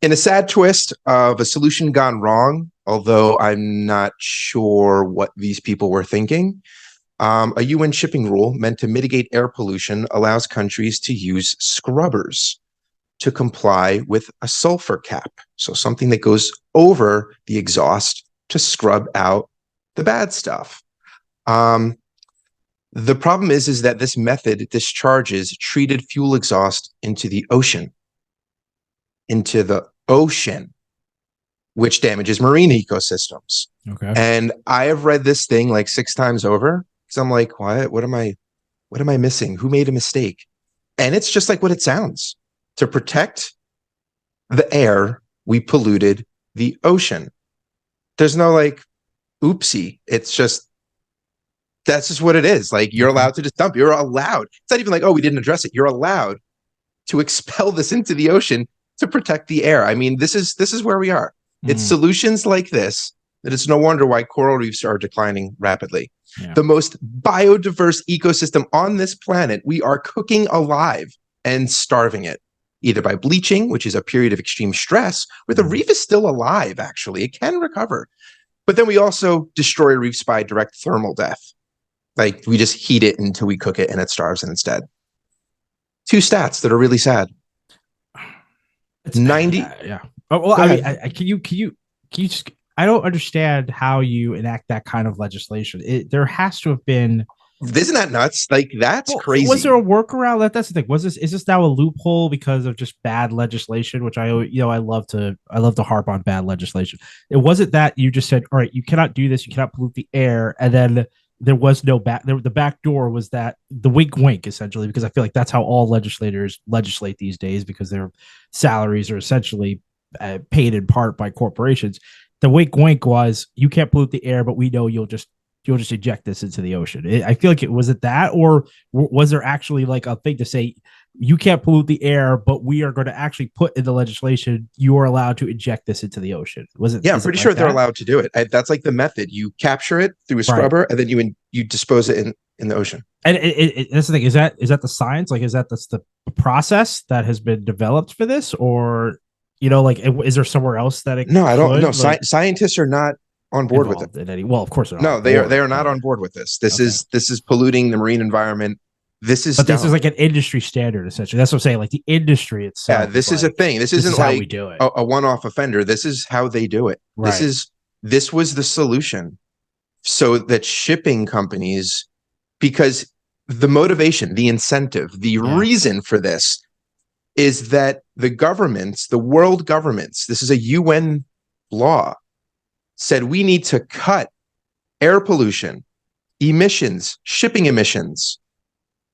In a sad twist of a solution gone wrong, although I'm not sure what these people were thinking, a UN shipping rule meant to mitigate air pollution allows countries to use scrubbers to comply with a sulfur cap. So something that goes over the exhaust to scrub out the bad stuff. Um, the problem is that this method discharges treated fuel exhaust into the ocean, which damages marine ecosystems. Okay. And I have read this thing like 6 times over because I'm like, what am I missing? Who made a mistake? And it's just like what it sounds. To protect the air, we polluted the ocean. There's no like, oopsie. It's just, that's just what it is. Like, you're Okay. allowed to just dump. You're allowed. It's not even like, oh, we didn't address it. You're allowed to expel this into the ocean to protect the air. I mean, this is where we are. It's Mm, solutions like this that it's no wonder why coral reefs are declining rapidly. yeah. The most biodiverse ecosystem on this planet, we are cooking alive and starving it, either by bleaching, which is a period of extreme stress, where the reef is still alive, actually. It can recover. But then we also destroy reefs by direct thermal death. Like, we just heat it until we cook it and it starves it instead. Two stats that are really sad. It's 90. yeah. Oh, well, Go I mean, ahead. can you just? I don't understand how you enact that kind of legislation. There has to have been. Isn't that nuts? Like, that's Well, was there crazy. a workaround? That's the thing. Is this now a loophole because of just bad legislation? Which I love to harp on bad legislation. It wasn't that you just said, all right, you cannot do this, you cannot pollute the air, and then there was no back. The back door was that the wink, wink, essentially, because I feel like that's how all legislators legislate these days because their salaries are essentially paid in part by corporations. The wink, wink was you can't pollute the air, but we know you'll just eject this into the ocean. I feel like it that, or was there actually like a thing to say you can't pollute the air, but we are going to actually put in the legislation you are allowed to inject this into the ocean? Was it? Yeah, I'm Is it pretty like sure they're that? allowed to do it. That's like the method. You capture it through a Right. scrubber, and then you dispose it in the ocean. And that's the thing. Is that the science? Like, that's the process that has been developed for this, or like, is there somewhere else that it No, I don't. No, could like scientists are not on board with it. involved in any? Well, of course they're not on No, they board, are not but on board with this. This okay. is this is polluting the marine environment. This is But this is dumb. like an industry standard, essentially. That's what I'm saying. Like the industry Yeah, itself is this is a like, thing. This this is isn't how we like do it. a one-off offender. This is how they do it. Right. This was the solution so that shipping companies, because the motivation, the incentive, the Yeah. reason for this is that the governments, the world governments, this is a UN law, said we need to cut air pollution, emissions, shipping emissions,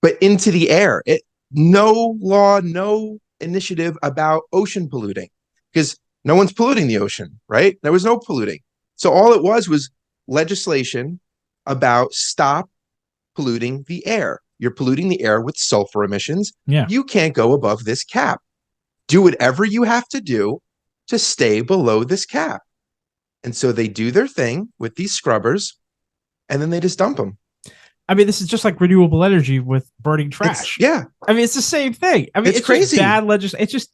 but into the air. No law, no initiative about ocean polluting because no one's polluting the ocean, right? There was no polluting. So all it was legislation about stop polluting the air. You're polluting the air with sulfur emissions. Yeah. You can't go above this cap. Do whatever you have to do to stay below this cap. And so they do their thing with these scrubbers and then they just dump them. I mean, this is just like renewable energy with burning It's, trash. yeah, I mean, it's the same thing. I mean, it's it's just crazy. bad legislation. It's just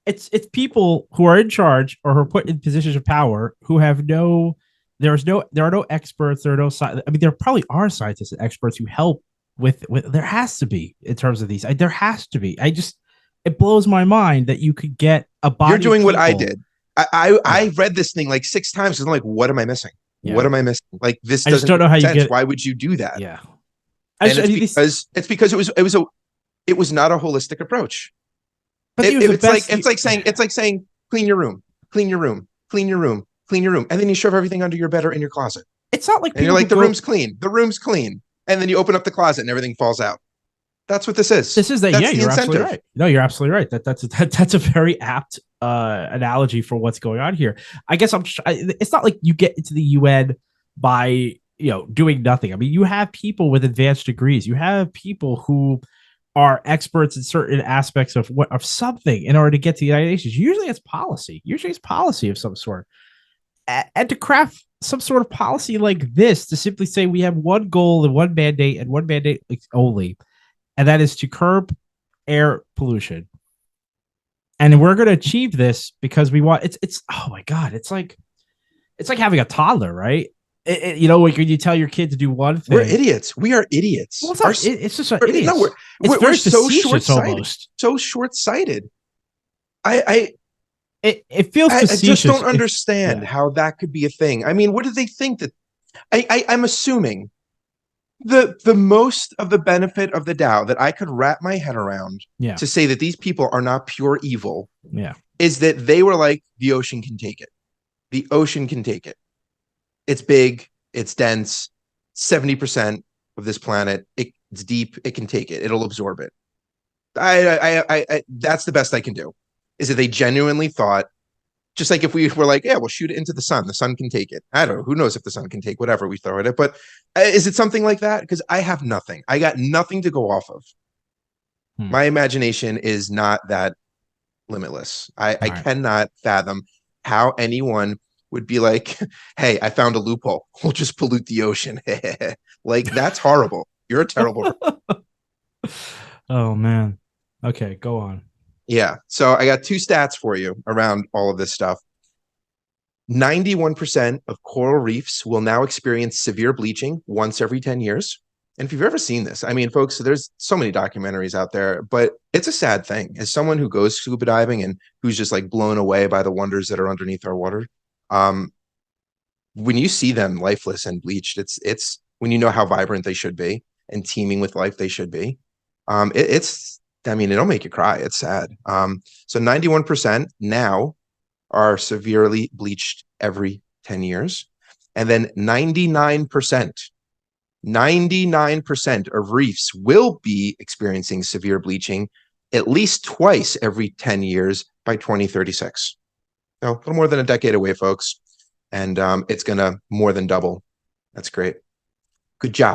it's people who are in charge or who are put in positions of power who have there are no experts. There are no I mean, there probably are scientists and experts who help with. There has to be in terms of these. There has to be. It blows my mind that you could get a You're body of doing what I people. did. I Yeah. read this thing like 6 times because I'm like, what am I missing? What Yeah. am I missing? Like, this I just doesn't don't make know how you sense. get. Why would you do that? Yeah. And I mean, these, it's because it was not a holistic approach. but he was the best. It's like saying clean your room, clean your room, clean your room, clean your room, and then you shove everything under your bed or in your closet, It's not like and you're people who like, the go. room's clean, the room's clean, and then you open up the closet and everything falls out. That's what this is. This is that. Yeah, That's the you're absolutely incentive. right. No, you're absolutely right. That's a very apt analogy for what's going on here. I guess it's not like you get into the UN by doing nothing. I mean, you have people with advanced degrees. You have people who are experts in certain aspects of something in order to get to the United Nations. Usually, it's policy. Usually, it's policy of some sort. And to craft some sort of policy like this, to simply say we have one goal and one mandate only, and that is to curb air pollution. And we're going to achieve this because we want it's oh my god, it's like having a toddler, right? You know, like when you tell your kid to do one We're thing. idiots. We are idiots. Well, it's not. It's just No, idiots. It's we're very so facetious short-sighted. almost. So short-sighted. I It feels I just facetious. don't understand Yeah. how that could be a thing. I mean, what do they think that I'm assuming the most of the benefit of the doubt that I could wrap my head around Yeah. to say that these people are not pure evil Yeah. is that they were like, the ocean can take it. The ocean can take it. It's big, it's dense, 70% of this planet, it's deep, it can take it, it'll absorb it. That's the best I can do. Is that they genuinely thought, just like if we were like, yeah, we'll shoot it into the sun can take it. I don't know. Who knows if the sun can take whatever we throw at it? But is it something like that? Because I have nothing. I got nothing to go off of. Hmm. My imagination is not that limitless. I All right. cannot fathom how anyone would be like, hey, I found a loophole. We'll just pollute the ocean. Like, that's horrible. You're a terrible. Oh man. Okay, go on. Yeah. So I got two stats for you around all of this stuff. 91% of coral reefs will now experience severe bleaching once every 10 years. And if you've ever seen this, I mean, folks, there's so many documentaries out there, but it's a sad thing. As someone who goes scuba diving and who's just like blown away by the wonders that are underneath our water, um, when you see them lifeless and bleached, it's when you know how vibrant they should be and teeming with life they should be. It's, I mean, it'll make you cry. It's sad. So 91% now are severely bleached every 10 years. And then 99% of reefs will be experiencing severe bleaching at least twice every 10 years by 2036. So a little more than a decade away, folks. And it's going to more than double. That's great. Good job.